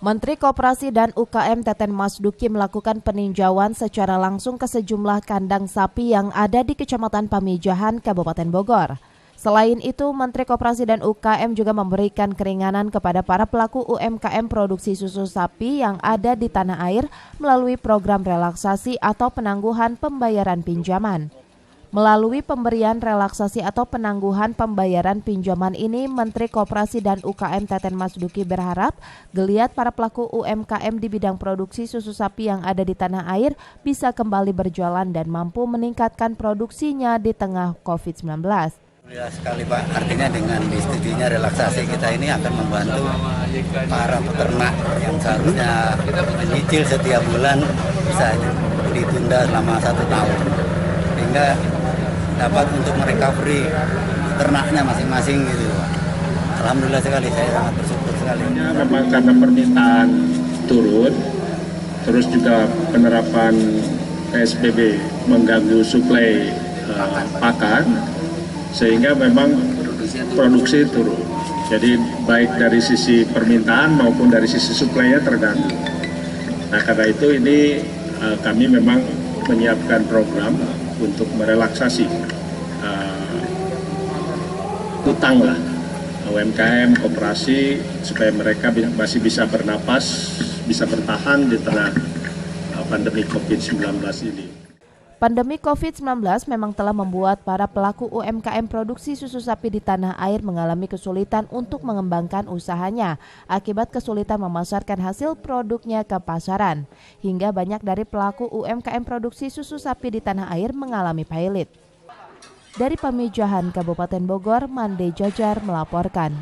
Menteri Koperasi dan UKM Teten Mas Duki melakukan peninjauan secara langsung ke sejumlah kandang sapi yang ada di Kecamatan Pamijahan, Kabupaten Bogor. Selain itu, Menteri Koperasi dan UKM juga memberikan keringanan kepada para pelaku UMKM produksi susu sapi yang ada di tanah air melalui program relaksasi atau penangguhan pembayaran pinjaman. Melalui pemberian relaksasi atau penangguhan pembayaran pinjaman ini, Menteri Koperasi dan UKM Teten Mas Duki berharap geliat para pelaku UMKM di bidang produksi susu sapi yang ada di tanah air bisa kembali berjualan dan mampu meningkatkan produksinya di tengah COVID-19. Ya sekali Pak, artinya dengan disetujuinya relaksasi kita ini akan membantu para peternak yang seharusnya menyicil setiap bulan bisa ditunda selama 1 tahun. Sehingga dapat untuk merecovery ternaknya masing-masing gitu Pak. Alhamdulillah sekali, saya sangat bersyukur sekali. Memang karena permintaan turun, terus juga penerapan PSBB mengganggu suplai pakan, sehingga memang produksi turun. Jadi baik dari sisi permintaan maupun dari sisi suplainya terganggu. Nah karena itu ini kami memang menyiapkan program untuk merelaksasi utang lah UMKM, koperasi supaya mereka masih bisa bernapas, bisa bertahan di tengah pandemi COVID-19 ini. Pandemi COVID-19 memang telah membuat para pelaku UMKM produksi susu sapi di tanah air mengalami kesulitan untuk mengembangkan usahanya akibat kesulitan memasarkan hasil produknya ke pasaran. Hingga banyak dari pelaku UMKM produksi susu sapi di tanah air mengalami pailit. Dari Pamijahan, Kabupaten Bogor, Mande Jajar melaporkan.